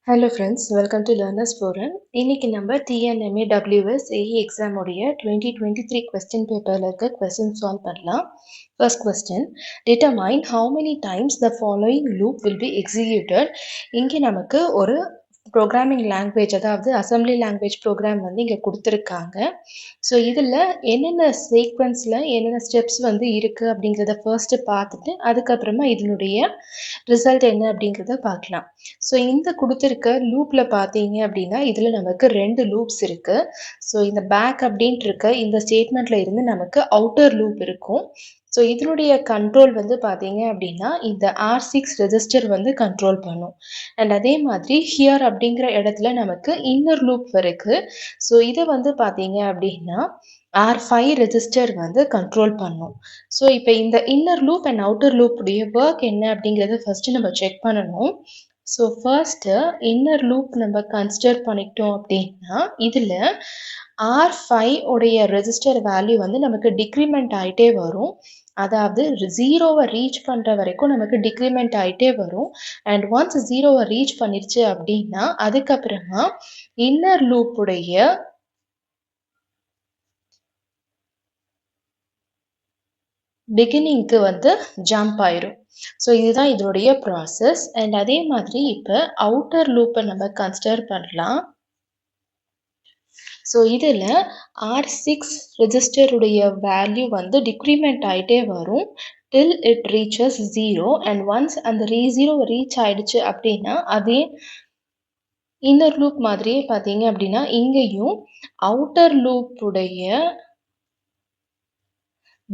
Hello friends, welcome to Learners Forum. இன்னைக்கு நம்ம TNMA WS AE exam உடைய 2023 question paperல இருக்க question solve பண்ணலாம். First question, determine how many times the following loop will be executed. இங்கே நமக்கு ஒரு programming language அதாவது அசம்பிளி லாங்குவேஜ் ப்ரோக்ராம் வந்து இங்கே கொடுத்துருக்காங்க. ஸோ இதில் என்னென்ன சீக்வன்ஸில் என்னென்ன ஸ்டெப்ஸ் வந்து இருக்குது அப்படிங்கிறத ஃபர்ஸ்ட்டு பார்த்துட்டு அதுக்கப்புறமா இதனுடைய ரிசல்ட் என்ன அப்படிங்கிறத பார்க்கலாம். ஸோ இந்த கொடுத்துருக்க லூப்பில் பார்த்தீங்க அப்படின்னா இதில் நமக்கு 2 லூப்ஸ் இருக்குது. ஸோ இந்த பேக் அப்படின்ட்டு இருக்க இந்த ஸ்டேட்மெண்ட்டில் இருந்து நமக்கு அவுட்டர் லூப் இருக்கும். ஸோ இதனுடைய கண்ட்ரோல் வந்து பார்த்தீங்க அப்படின்னா இந்த R6 ரெஜிஸ்டர் வந்து கண்ட்ரோல் பண்ணும். அண்ட் அதே மாதிரி ஹியர் அப்படிங்கிற இடத்துல நமக்கு இன்னர் லூப் இருக்கு. ஸோ இதை வந்து பார்த்தீங்க அப்படின்னா R5 ரெஜிஸ்டர் வந்து கண்ட்ரோல் பண்ணும். ஸோ இப்போ இந்த இன்னர் லூப் அண்ட் அவுட்டர் லூப்புடைய ஒர்க் என்ன அப்படிங்கிறத ஃபர்ஸ்ட் நம்ம செக் பண்ணணும். ஸோ ஃபர்ஸ்ட்டு இன்னர் லூப் நம்ம கன்சிடர் பண்ணிக்கிட்டோம் அப்படின்னா இதில் R5 உடைய ரெஜிஸ்டர் வேல்யூ வந்து நமக்கு டிக்ரிமெண்ட் ஆகிட்டே வரும். அதாவது ஜீரோவை ரீச் பண்ணுற வரைக்கும் நமக்கு டிக்ரிமெண்ட் ஆகிட்டே வரும். அண்ட் ஒன்ஸ் ஜீரோவை ரீச் பண்ணிருச்சு அப்படின்னா அதுக்கப்புறமா இன்னர் லூப்புடைய பிகினிங்க்கு வந்து ஜம்ப் ஆயிரும். ஸோ இதுதான் இதனுடைய ப்ராசஸ். அண்ட் அதே மாதிரி இப்போ அவுட்டர் லூப்பை நம்ம கன்சிடர் பண்ணலாம். ஸோ இதில் R6 ரெஜிஸ்டருடைய வேல்யூ வந்து டிக்ரிமெண்ட் ஆகிட்டே வரும் டில் இட் ரீச்சஸ் 0. அண்ட் ஒன்ஸ் அந்த ஜீரோ ரீச் ஆயிடுச்சு அப்படின்னா அதே இன்னர் லூப் மாதிரியே பார்த்தீங்க அப்படின்னா இங்கேயும் அவுட்டர் லூப்புடைய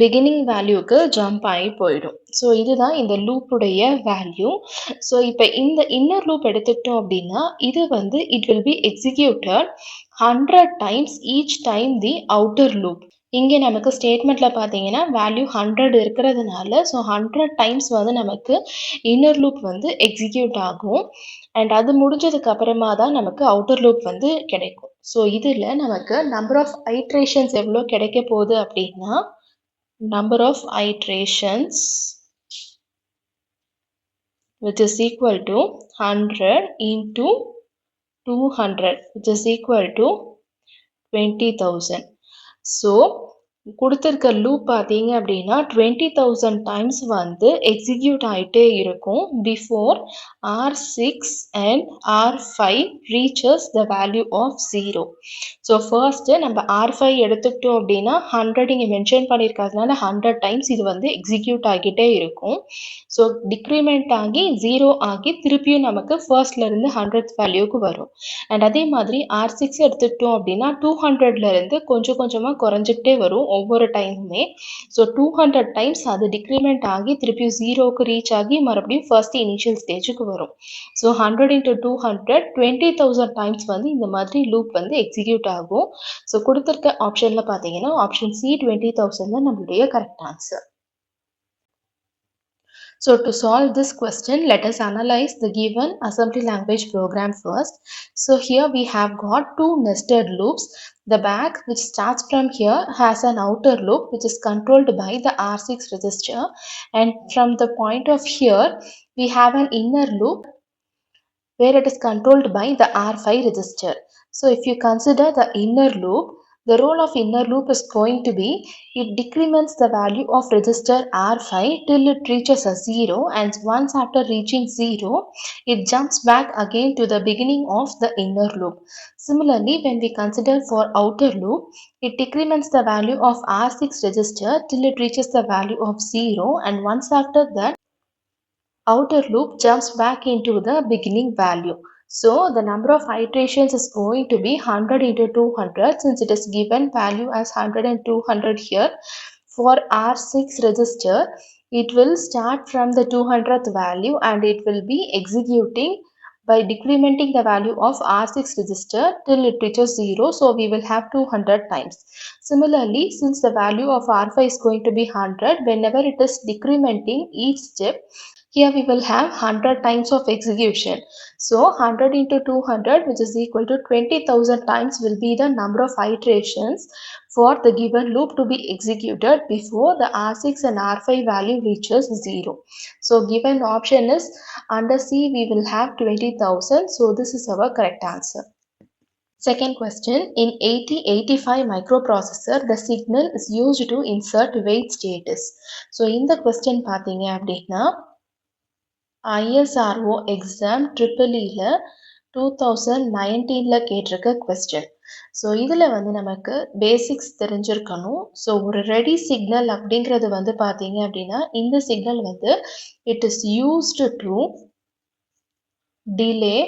பிகினிங் வேல்யூக்கு ஜம்ப் ஆகி போயிடும். ஸோ இதுதான் இந்த லூப்புடைய வேல்யூ. ஸோ இப்போ இந்த இன்னர் லூப் எடுத்துக்கிட்டோம் அப்படின்னா இது வந்து it will be executed 100 times each time the outer loop. இங்கே நமக்கு ஸ்டேட்மெண்ட்டில் பார்த்தீங்கன்னா வேல்யூ 100 இருக்கிறதுனால ஸோ 100 டைம்ஸ் வந்து நமக்கு இன்னர் லூப் வந்து எக்ஸிக்யூட் ஆகும். அண்ட் அது முடிஞ்சதுக்கு அப்புறமா தான் நமக்கு அவுட்டர் லூப் வந்து கிடைக்கும். ஸோ இதில் நமக்கு நம்பர் ஆஃப் ஐட்ரேஷன்ஸ் எவ்வளோ கிடைக்க போகுது அப்படின்னா number of iterations which is equal to 100 into 200 which is equal to 20,000. So கொடுத்திருக்க லூப் பார்த்தீங்க அப்படின்னா 20,000 டைம்ஸ் வந்து எக்ஸிக்யூட் ஆகிட்டே இருக்கும் before R6 and R5 reaches the value of 0. So first நம்ம R5 எடுத்துக்கிட்டோம் அப்படின்னா 100 இங்கே மென்ஷன் பண்ணியிருக்கிறதுனால 100 டைம்ஸ் இது வந்து எக்ஸிக்யூட் ஆகிட்டே இருக்கும். ஸோ டிக்ரிமெண்ட் ஆகி 0 ஆகி திருப்பியும் நமக்கு ஃபர்ஸ்ட்லேருந்து 100th வேல்யூக்கு வரும். அண்ட் அதே மாதிரி R6 எடுத்துக்கிட்டோம் அப்படின்னா 200லேருந்து கொஞ்சம் கொஞ்சமாக குறைஞ்சிக்கிட்டே வரும் ஒவ்வொரு டைமுமே. ஸோ 200 டைம்ஸ் அது டிக்ரிமெண்ட் ஆகி திருப்பியும் 0க்கு ரீச் ஆகி மறுபடியும் ஃபர்ஸ்ட் இனிஷியல் ஸ்டேஜுக்கு வரும். ஸோ 100 into 200 20,000 டைம்ஸ் வந்து இந்த மாதிரி லூப் வந்து எக்ஸிக்யூட் ஆகும். ஸோ கொடுத்துருக்க ஆப்ஷனில் பார்த்தீங்கன்னா ஆப்ஷன் C 20,000 தான் நம்மளுடைய correct answer. So to solve this question, let us analyze the given assembly language program first. So here we have got two nested loops. The back which starts from here has an outer loop which is controlled by the R6 register, and from the point of here we have an inner loop where it is controlled by the R5 register. So if you consider the inner loop, the role of inner loop is going to be it decrements the value of register R5 till it reaches a 0, and once after reaching 0 it jumps back again to the beginning of the inner loop. Similarly, when we consider for outer loop, it decrements the value of R6 register till it reaches the value of 0, and once after that outer loop jumps back into the beginning value. So the number of iterations is going to be 100 into 200 since it is given value as 100 and 200 here. For R6 register, it will start from the 200th value and it will be executing by decrementing the value of R6 register till it reaches 0. So we will have 200 times. Similarly, since the value of R5 is going to be 100, whenever it is decrementing each step, Here we will have 100 times of execution. So 100 into 200, which is equal to 20,000 times, will be the number of iterations for the given loop to be executed before the R6 and R5 value reaches 0. So given option is under C we will have 20,000. So this is our correct answer. Second question, in 8085 microprocessor, the signal is used to insert wait status. So in the question பார்த்தீங்க அப்படின்னா ISRO exam EEE 2019 கேட்டிருக்க question. So இதில் வந்து நமக்கு basics தெரிஞ்சிருக்கணும். So ஒரு ready signal அப்படிங்கிறது வந்து பார்த்தீங்க அப்படின்னா இந்த சிக்னல் வந்து it is used to delay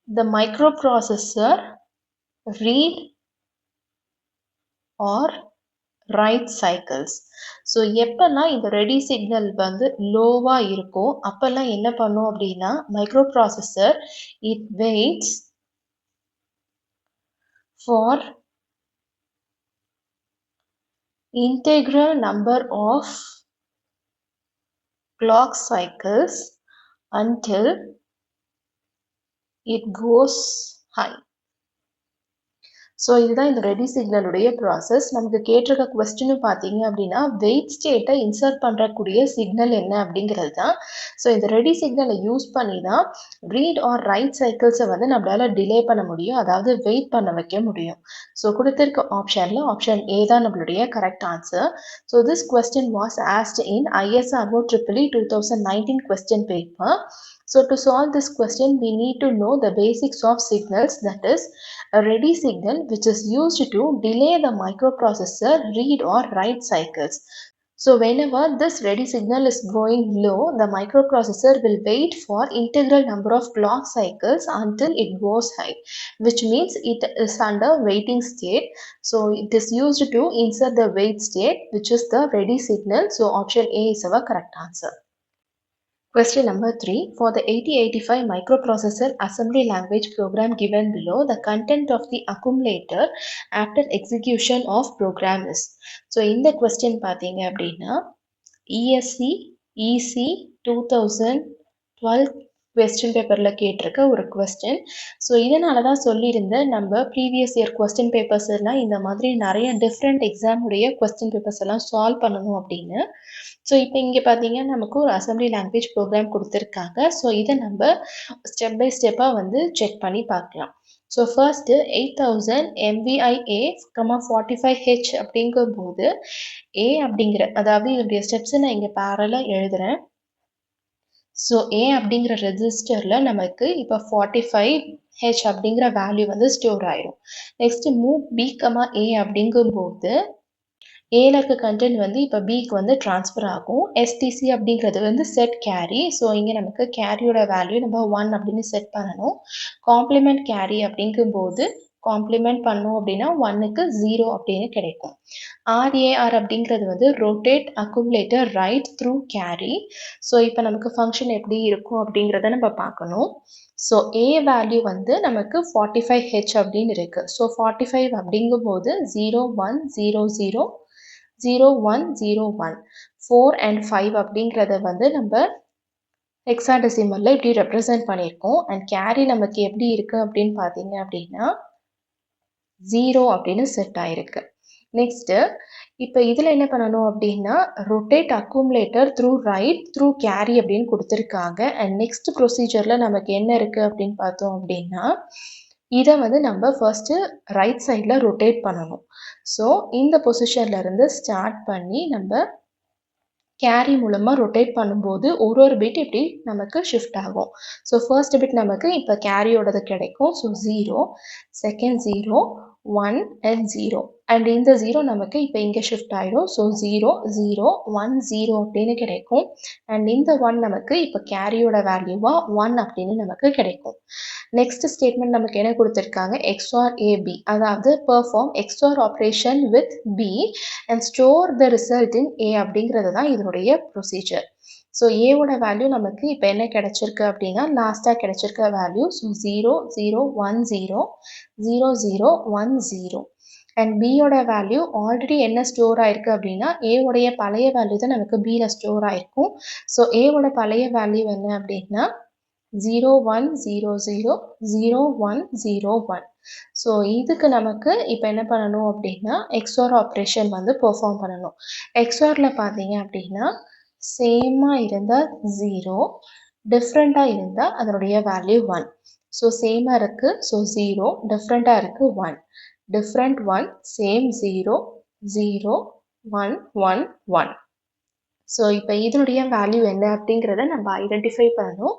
the microprocessor read or write cycles. So எப்பெல்லாம் இந்த ரெடி சிக்னல் வந்து லோவாக இருக்கோ அப்பெல்லாம் என்ன பண்ணும் அப்படின்னா microprocessor it waits for integral number of clock cycles until it goes high. So இதுதான் இந்த ரெடி சிக்னலுடைய ப்ராசஸ். நமக்கு கேட்டிருக்க கொஸ்டினும் பார்த்தீங்க அப்படின்னா வெயிட் ஸ்டேட்டை இன்சர்ட் பண்ணுறக்கூடிய சிக்னல் என்ன அப்படிங்கிறது தான். ஸோ இந்த ரெடி சிக்னலை யூஸ் பண்ணி தான் ரீட் ஆர் ரைட் சைக்கிள்ஸை வந்து நம்மளால் டிலே பண்ண முடியும், அதாவது வெயிட் பண்ண வைக்க முடியும். ஸோ கொடுத்திருக்க ஆப்ஷனில் ஆப்ஷன் ஏ தான் நம்மளுடைய correct answer. So this question was asked in ISRO EEE 2019 question paper. So to solve this question, we need to know the basics of signals, that is a ready signal which is used to delay the microprocessor read or write cycles. So whenever this ready signal is going low, the microprocessor will wait for integral number of clock cycles until it goes high, which means it is under waiting state. So it is used to insert the wait state, which is the ready signal. So option A is our correct answer. Question number 3. For the 8085 microprocessor assembly language program given below, the content of the accumulator after execution of program is. So in the question பார்த்தீங்க அப்படின்னா ESC EC 2012 question paperல கேட்டிருக்க ஒரு question. So இதனால தான் சொல்லியிருந்தேன் நம்ம previous year question papers எல்லாம் இந்த மாதிரி நிறைய டிஃப்ரெண்ட் எக்ஸாமுடைய கொஸ்டின் பேப்பர்ஸ் எல்லாம் சால்வ் பண்ணணும் அப்படின்னு. ஸோ இப்போ இங்கே பார்த்தீங்கன்னா நமக்கு ஒரு அசம்பிளி லாங்குவேஜ் ப்ரோக்ராம் கொடுத்துருக்காங்க. ஸோ இதை நம்ம ஸ்டெப் பை ஸ்டெப்பாக வந்து செக் பண்ணி பார்க்கலாம். ஸோ ஃபர்ஸ்ட்டு 8000 MVIA, 45H அப்படிங்கும்போது ஏ அப்படிங்கிற, அதாவது இதனுடைய ஸ்டெப்ஸை நான் இங்கே பேரலாக எழுதுகிறேன். ஸோ ஏ அப்படிங்கிற ரெஜிஸ்டரில் நமக்கு இப்போ 45H அப்படிங்கிற வேல்யூ வந்து ஸ்டோர் ஆயிரும். நெக்ஸ்ட்டு மூவ் B, A அப்படிங்கும்போது ஏல இருக்க கண்டென்ட் வந்து இப்போ பிக்கு வந்து ட்ரான்ஸ்ஃபர் ஆகும். எஸ்டிசி அப்படிங்கிறது வந்து செட் கேரி. ஸோ இங்கே நமக்கு கேரியோட வேல்யூ நம்ம 1 அப்படின்னு செட் பண்ணணும். காம்ப்ளிமெண்ட் கேரி அப்படிங்கும்போது காம்ப்ளிமெண்ட் பண்ணோம் அப்படின்னா 1க்கு 0 அப்படின்னு கிடைக்கும். ஆர்ஏஆர் அப்படிங்கிறது வந்து rotate accumulator right through carry. So இப்போ நமக்கு ஃபங்க்ஷன் எப்படி இருக்கும் அப்படிங்கிறத நம்ம பார்க்கணும். ஸோ ஏ வேல்யூ வந்து நமக்கு 45H அப்படின்னு இருக்குது. ஸோ 45 அப்படிங்கும்போது 0 1 0 0 0 1 0 1 4 and 5 அப்படிங்கிறத வந்து நம்ம ஹெக்ஸாடெசிமல்ல இப்படி ரெப்ரசன்ட் பண்ணியிருக்கோம். அண்ட் கேரி நமக்கு எப்படி இருக்கு அப்படின்னு பார்த்தீங்க அப்படின்னா 0 அப்படின்னு செட் ஆயிருக்கு. நெக்ஸ்ட்டு இப்போ இதில் என்ன பண்ணணும் அப்படின்னா rotate accumulator through right through carry அப்படின்னு கொடுத்துருக்காங்க. அண்ட் நெக்ஸ்ட் ப்ரொசீஜரில் நமக்கு என்ன இருக்குது அப்படின்னு பார்த்தோம் அப்படின்னா இதை வந்து நம்ம ஃபர்ஸ்ட்டு ரைட் சைடில் ரொட்டேட் பண்ணணும். ஸோ இந்த பொசிஷன்ல இருந்து ஸ்டார்ட் பண்ணி நம்ம கேரி மூலமாக ரொட்டேட் பண்ணும்போது ஒரு பிட் இப்படி நமக்கு ஷிஃப்ட் ஆகும். ஸோ ஃபர்ஸ்ட் பிட் நமக்கு இப்போ கேரியோடது கிடைக்கும். So 0, second 0, 1 and 0. அண்ட் இந்த 0 நமக்கு இப்போ இங்கே ஷிஃப்ட் ஆகிடும். ஸோ 0 0 1 0 அப்படின்னு கிடைக்கும். அண்ட் இந்த 1 நமக்கு இப்போ கேரியோட வேல்யூவாக 1 அப்படின்னு நமக்கு கிடைக்கும். நெக்ஸ்ட் ஸ்டேட்மெண்ட் நமக்கு என்ன கொடுத்துருக்காங்க, XOR AB, அதாவது perform XOR operation with B and store the result in A அப்படிங்கிறது தான் இதனுடைய ப்ரொசீஜர். ஸோ ஏவோட வேல்யூ நமக்கு இப்போ என்ன கிடைச்சிருக்கு அப்படின்னா லாஸ்ட்டாக கிடைச்சிருக்க வேல்யூ. ஸோ 0 0 1 0 0 0 1 0. அண்ட் பியோட வேல்யூ ஆல்ரெடி என்ன ஸ்டோர் ஆயிருக்கு அப்படின்னா ஏவுடைய பழைய வேல்யூ தான் நமக்கு பியில் ஸ்டோர் ஆயிருக்கும். ஸோ ஏவோட பழைய வேல்யூ என்ன அப்படின்னா 0 1 0 0 0 1 0 1. ஸோ இதுக்கு நமக்கு இப்போ என்ன பண்ணணும் அப்படின்னா எக்ஸ்ஆர் ஆப்ரேஷன் வந்து பெர்ஃபார்ம் பண்ணணும். எக்ஸ்ஆரில் பார்த்தீங்க அப்படின்னா சேமாக இருந்தால் 0, டிஃப்ரெண்ட்டாக இருந்தால் அதனுடைய வேல்யூ 1. ஸோ சேமாக இருக்குது, ஸோ 0, டிஃப்ரெண்ட்டாக இருக்குது 1. different 1, same 0, 0, 1, 1, 1. ஸோ இப்போ இதனுடைய வேல்யூ என்ன அப்படிங்கிறத நம்ம ஐடென்டிஃபை பண்ணணும்.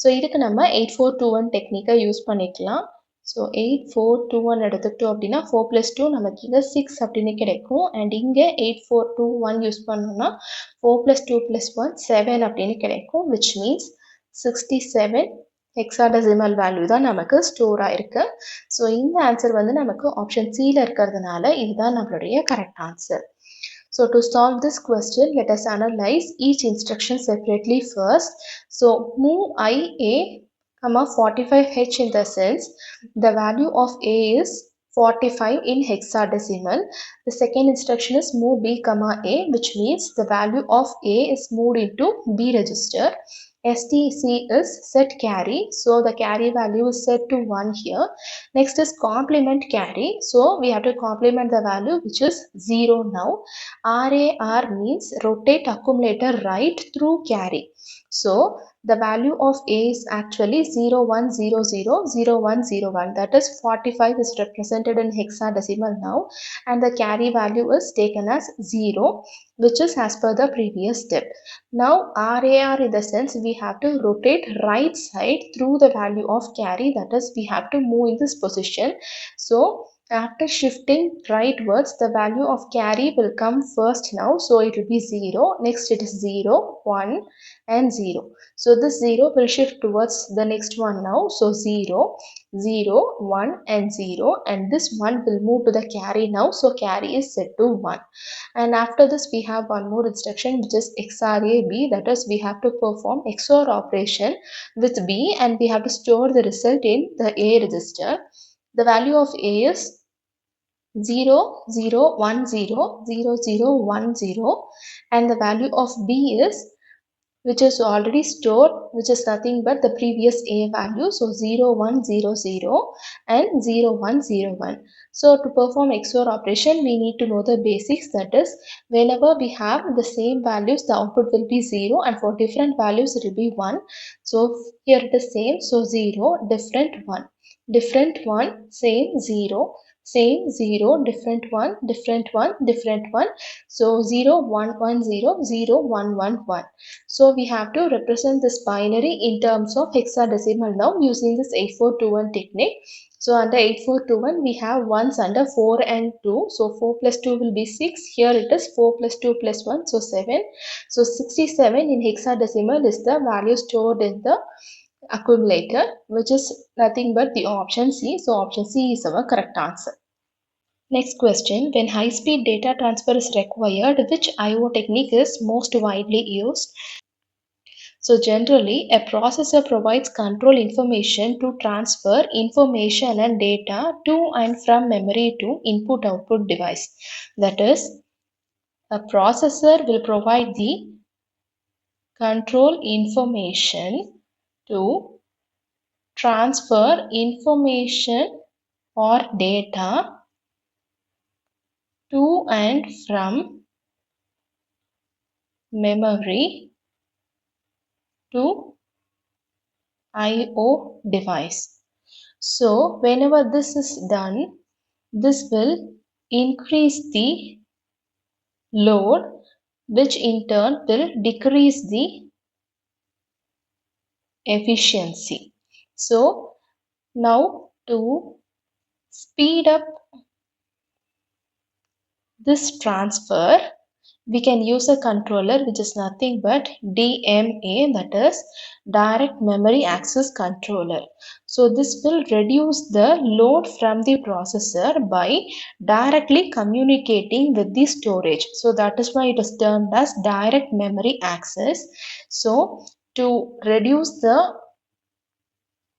ஸோ இதுக்கு நம்ம 8421 டெக்னிக்கை யூஸ் பண்ணிக்கலாம். ஸோ 8421 எடுத்துக்கிட்டோம் அப்படின்னா 4 + 2 நமக்கு இங்கே 6 அப்படின்னு கிடைக்கும். அண்ட் இங்கே 8421 யூஸ் பண்ணோம்னா 4 + 2 + 1 7 அப்படின்னு கிடைக்கும். விச் மீன்ஸ் 67 ஹெக்ஸாடெசிமல் வேல்யூ தான் நமக்கு ஸ்டோர் ஆயிருக்கு. ஸோ இந்த ஆன்சர் வந்து நமக்கு ஆப்ஷன் சியில் இருக்கிறதுனால இதுதான் நம்மளுடைய correct answer. So to solve this question, let us analyze each instruction separately first. So move IA, 45H in the sense the value of A is 45 in hexadecimal. The second instruction is move B, A, which means the value of A is moved into B register. STC is set carry, so the carry value is set to 1 here. Next is complement carry, so we have to complement the value which is 0 now. RAR means rotate accumulator right through carry. So the value of A is actually 0100 0101. That is 45 is represented in hexadecimal now, and the carry value is taken as 0, which is as per the previous step. Now RAR in the sense we have to rotate right side through the value of carry, that is we have to move in this position. So after shifting rightwards, the value of carry will come first now, so it will be 0. Next it is 0, 1 and 0. So this 0 will shift towards the next one now, so 0, 0, 1 and 0, and this 1 will move to the carry now, so carry is set to 1. And after this we have one more instruction which is XOR B, that is we have to perform XOR operation with B and we have to store the result in the A register. The value of A is 0, 0, 1, 0, 0, 0, 1, 0, and the value of B is, which is already stored, which is nothing but the previous A value, so 0, 1, 0, 0 and 0, 1, 0, 1. So to perform XOR operation, we need to know the basics, that is whenever we have the same values, the output will be 0, and for different values it will be 1. So here it is same, so 0, different 1, different 1, same 0, same 0, different 1, different 1, different 1. So 0, 1, 1, 0, 0, 1, 1, 1. So we have to represent this binary in terms of hexadecimal now using this 8421 technique. So under 8421 we have ones under 4 and 2. So 4 + 2 will be 6. Here it is 4 + 2 + 1, so 7. So 67 in hexadecimal is the value stored in the accumulator, which is nothing but the option C. So option C is our correct answer. Next question, when high-speed data transfer is required, which I/O technique is most widely used? So generally, a processor provides control information to transfer information and data to and from memory to input-output device. That is, a processor will provide the control information to transfer information or data to and from memory to I/O device. So whenever this is done, this will increase the load, which in turn will decrease the efficiency. So now to speed up this transfer, we can use a controller which is nothing but DMA, that is direct memory access controller. So this will reduce the load from the processor by directly communicating with the storage. So that is why it is termed as direct memory access. So to reduce the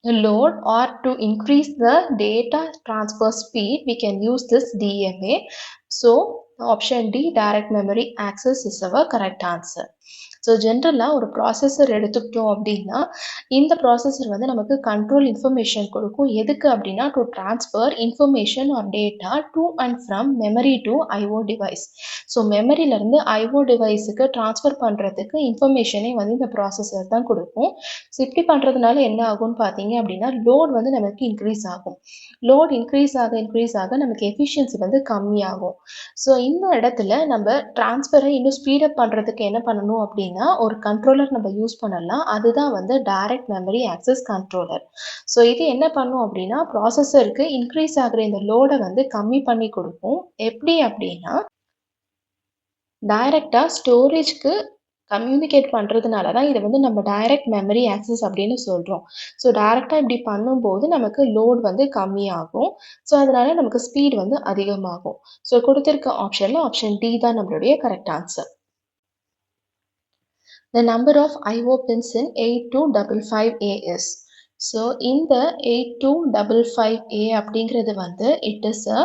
load or to increase the data transfer speed, we can use this DMA. So option D, direct memory access, is our correct answer. So ஜென்ரலாக ஒரு processor எடுத்துக்கிட்டோம் அப்படின்னா இந்த processor வந்து நமக்கு control information கொடுக்கும். எதுக்கு அப்படின்னா to transfer information or data to and from memory to IO device. So மெமரியிலேருந்து ஐஓ டிவைஸுக்கு ட்ரான்ஸ்ஃபர் பண்ணுறதுக்கு இன்ஃபர்மேஷனே வந்து இந்த ப்ராசஸர் தான் கொடுக்கும். ஸோ இப்படி பண்ணுறதுனால என்ன ஆகும்னு பார்த்தீங்க அப்படின்னா லோட் வந்து நமக்கு இன்க்ரீஸ் ஆகும். லோட் இன்க்ரீஸ் ஆக நமக்கு எஃபிஷியன்சி வந்து கம்மியாகும். ஸோ இந்த இடத்துல நம்ம ட்ரான்ஸ்ஃபரை இன்னும் ஸ்பீடப் பண்ணுறதுக்கு என்ன பண்ணணும் அப்படின்னா ஒரு கண்ட்ரோலர் நம்ம யூஸ் பண்ணலாம். அதுதான் வந்து direct memory access controller. So இது என்ன பண்ணும் அப்படின்னா ப்ராசஸருக்கு இன்க்ரீஸ் ஆகிற இந்த லோடை வந்து கம்மி பண்ணி கொடுக்கும். எப்படி அப்படின்னா டைரக்டாக ஸ்டோரேஜ்க்கு கம்யூனிகேட் பண்ணுறதுனால தான் இதை வந்து நம்ம டைரக்ட் மெமரி ஆக்சஸ் அப்படின்னு சொல்கிறோம். ஸோ டைரெக்டாக இப்படி பண்ணும்போது நமக்கு லோட் வந்து கம்மியாகும். ஸோ அதனால நமக்கு ஸ்பீட் வந்து அதிகமாகும். ஸோ கொடுத்துருக்க ஆப்ஷனில் ஆப்ஷன் டி தான் நம்மளுடைய correct answer. The number of IO pins in 8255A is. So இந்த 8255A அப்படிங்கிறது வந்து it is a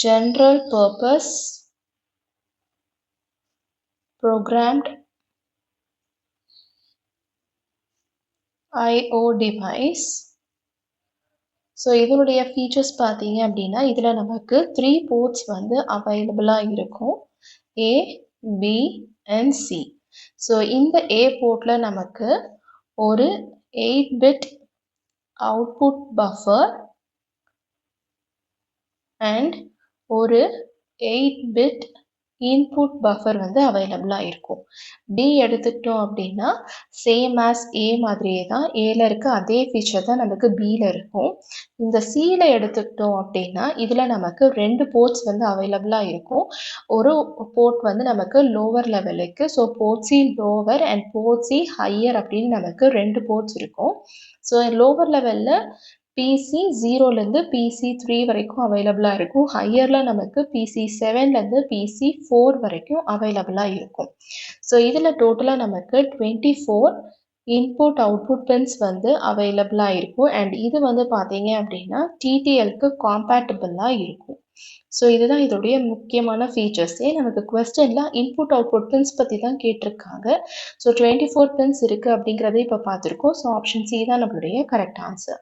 general purpose programmed IO device. So இதனுடைய ஃபீச்சர்ஸ் பார்த்தீங்க அப்படின்னா இதில் நமக்கு 3 போர்ட்ஸ் வந்து அவைலபிளாக இருக்கும். A, B and C. So இந்த A போர்ட்டில் நமக்கு ஒரு 8-bit அவுட்புட் பஃபர் அண்ட் ஒரு 8-bit இன்புட் பஃபர் வந்து அவைலபிளாக இருக்கும். B எடுத்துக்கிட்டோம் அப்படின்னா சேம் ஆஸ் A மாதிரியே தான், ஏல இருக்க அதே ஃபீச்சர் தான் நமக்கு Bயில் இருக்கும். இந்த Cயில் எடுத்துக்கிட்டோம் அப்படின்னா இதில் நமக்கு 2 போர்ட்ஸ் வந்து அவைலபிளாக இருக்கும். ஒரு போர்ட் வந்து நமக்கு லோவர் லெவலுக்கு, so port C lower and port C higher அப்படின்னு நமக்கு 2 போர்ட்ஸ் இருக்கும். ஸோ லோவர் லெவலில் PC 0லேருந்து PC 3 வரைக்கும் அவைலபிளாக இருக்கும். ஹையரில் நமக்கு PC 7லேருந்து PC 4 வரைக்கும் அவைலபிளாக இருக்கும். ஸோ இதில் டோட்டலாக நமக்கு 24 இன்புட் அவுட்புட் பின்ஸ் வந்து அவைலபிளாக இருக்கும். அண்ட் இது வந்து பார்த்தீங்க அப்படின்னா TTLக்கு காம்பேட்டபிளாக இருக்கும். ஸோ இதுதான் இதோடைய முக்கியமான ஃபீச்சர்ஸே. நமக்கு கொஸ்டினில் இன்புட் அவுட்புட் பின்ஸ் பற்றி தான் கேட்டிருக்காங்க. ஸோ 24 பின்ஸ் இருக்குது அப்படிங்கிறத இப்போ பார்த்துருக்கோம். ஸோ ஆப்ஷன் C தான் நம்மளுடைய correct answer.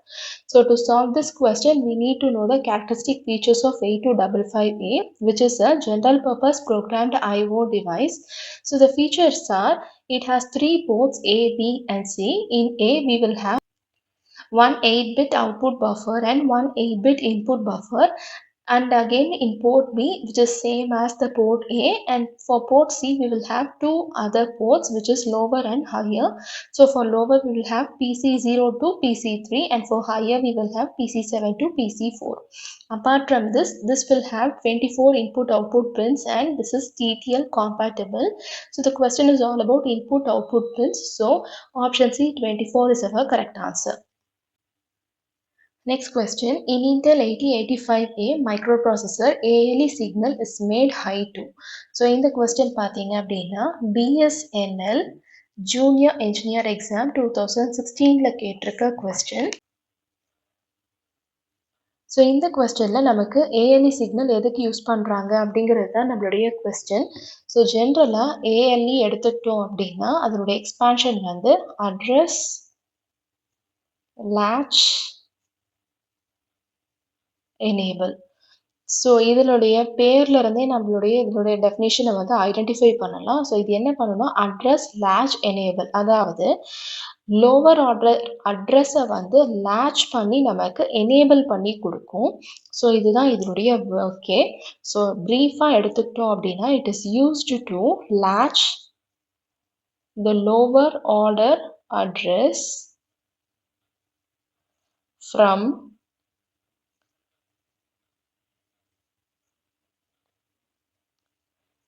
So to solve this question we need to know the characteristic features of 8255A, which is a general purpose programmed IO device. So the features are, it has 3 ports A, B and C. In A we will have one 8-bit output buffer and one 8-bit input buffer. And again in port B, which is same as the port A, and for port C we will have 2 other ports, which is lower and higher. So for lower we will have PC0 to PC3, and for higher we will have PC7 to PC4. Apart from this will have 24 input output pins, and this is TTL compatible. So the question is all about input output pins. So option C 24 is our correct answer. Next question, in Intel 8085A microprocessor, ALE signal is made high to. So in the question பார்த்தீங்க அப்படின்னா BSNL Junior Engineer Exam 2016ல கேட்டிருக்க question. So இந்த கொஸ்டினில் நமக்கு ALE signal எதுக்கு use பண்ணுறாங்க அப்படிங்கிறது தான் நம்மளுடைய கொஸ்டின். ஸோ ஜென்ரலாக ALE எடுத்துக்கிட்டோம் அப்படின்னா அதனுடைய எக்ஸ்பான்ஷன் வந்து அட்ரஸ் latch enable. ஸோ இதனுடைய பேர்ல இருந்தே இதனுடைய டெஃபினிஷனை வந்து ஐடென்டிஃபை பண்ணலாம். ஸோ இது என்ன பண்ணணும்னா அட்ரஸ் latch enable, அதாவது லோவர் ஆர்டர் அட்ரஸை வந்து latch பண்ணி நமக்கு எனேபிள் பண்ணி கொடுக்கும். ஸோ இதுதான் இதனுடைய ஒர்க்கே. ஸோ ப்ரீஃபாக எடுத்துக்கிட்டோம் அப்படின்னா it is used to latch the lower order address from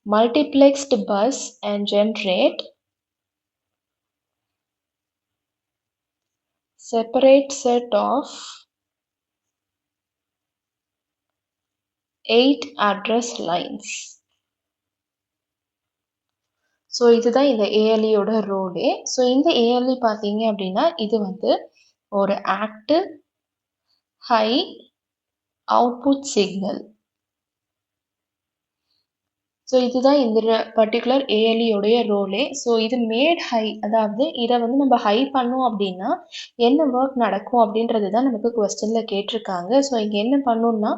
multiplexed bus and generate separate set of 8 address lines. So இதுதான் இந்த ALEயோட ரோலே. ஸோ இந்த ALE பார்த்தீங்க அப்படின்னா இது வந்து ஒரு active high output signal. So இதுதான் இந்த பர்டிகுலர் ALE உடைய ரோலே. ஸோ இது மேட் ஹை, அதாவது இதை வந்து நம்ம ஹை பண்ணோம் அப்படின்னா என்ன ஒர்க் நடக்கும் அப்படின்றது தான் நமக்கு கொஸ்டினில் கேட்டிருக்காங்க. ஸோ இங்கே என்ன பண்ணணும்னா,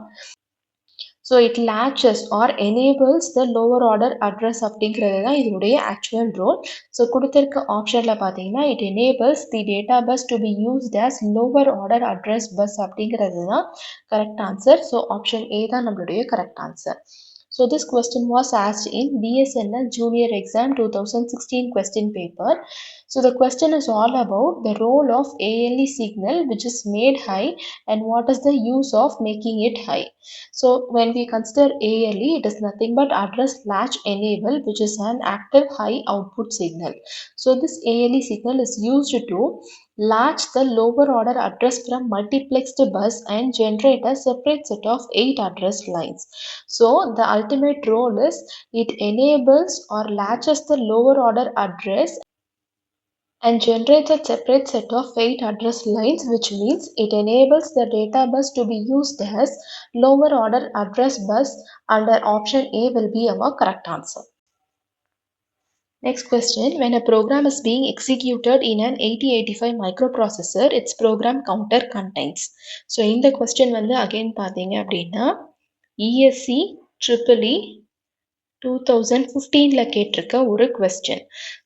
so it latches or enables the lower order address அப்படிங்கிறது தான் இதனுடைய ஆக்சுவல் ரோல். ஸோ கொடுத்திருக்க ஆப்ஷனில் பார்த்தீங்கன்னா it enables the data bus to be used as lower order address bus அப்படிங்கிறது தான் correct answer. So option A தான் நம்மளுடைய correct answer. So this question was asked in BSNL Junior Exam 2016 question paper. So the question is all about the role of ALE signal which is made high and what is the use of making it high. So when we consider ALE, it is nothing but address latch enable, which is an active high output signal. So this ALE signal is used to latch the lower order address from multiplexed bus and generate a separate set of 8 address lines. So the ultimate role is it enables or latches the lower order address and generates a separate set of 8 address lines, which means it enables the data bus to be used as lower order address bus. Under option A will be our correct answer. Next question, when a program is being executed in an 8085 microprocessor, its program counter contains. So in the question வந்து again பார்த்தீங்க அப்படின்னா ESC EEE 2015ல கேட்டிருக்க ஒரு question.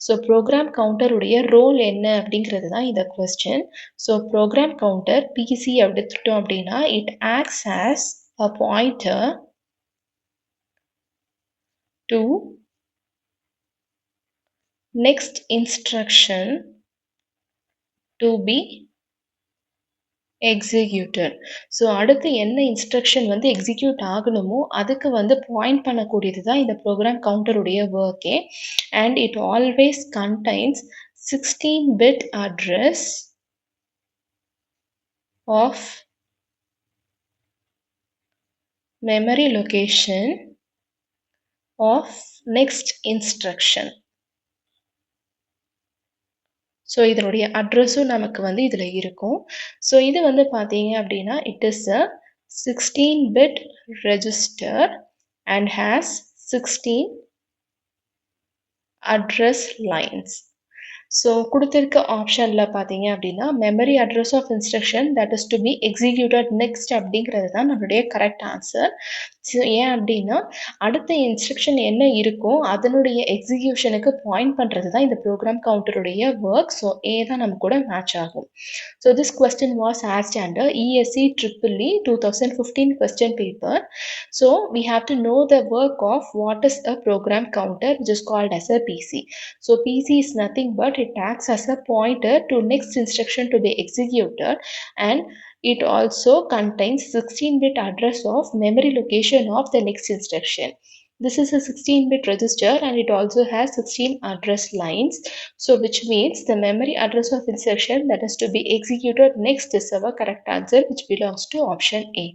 So program counter உடைய role என்ன அப்படிங்கிறது தான் இந்த question. So program counter PC எடுத்துட்டோம் அப்படின்னா it acts as a pointer to next instruction to be executed. So அடுத்து என்ன இன்ஸ்ட்ரக்ஷன் வந்து எக்ஸிக்யூட் ஆகணுமோ அதுக்கு வந்து பாயிண்ட் பண்ணக்கூடியது தான் இந்த ப்ரோக்ராம் கவுண்டருடைய ஒர்க்கே. And it always contains 16-bit address of memory location of next instruction. So இதனுடைய அட்ரஸும் நமக்கு வந்து இதில் இருக்கும். ஸோ இது வந்து பார்த்தீங்க அப்படின்னா it is a 16-bit register and has 16 address lines. So கொடுத்திருக்க ஆப்ஷனில் பார்த்தீங்க அப்படின்னா memory address of instruction that is to be executed next அப்படிங்கிறது தான் நம்மளுடைய கரெக்ட் ஆன்சர். ஸோ ஏன் அப்படின்னா அடுத்த இன்ஸ்ட்ரக்ஷன் என்ன இருக்கோ அதனுடைய எக்ஸிக்யூஷனுக்கு பாயிண்ட் பண்ணுறது தான் இந்த ப்ரோக்ராம் கவுண்டருடைய ஒர்க். ஸோ ஏ தான் நம்ம கூட மேட்ச் ஆகும். So this question was asked under ESC EEE 2015 question paper. So we have to know the work of what is a program counter, which is called as a PC. So PC is nothing but it acts as a pointer to next instruction to be executed, and it also contains 16-bit address of memory location of the next instruction. This is a 16-bit register and it also has 16 address lines. So which means the memory address of instruction that is to be executed next is our correct answer, which belongs to option A.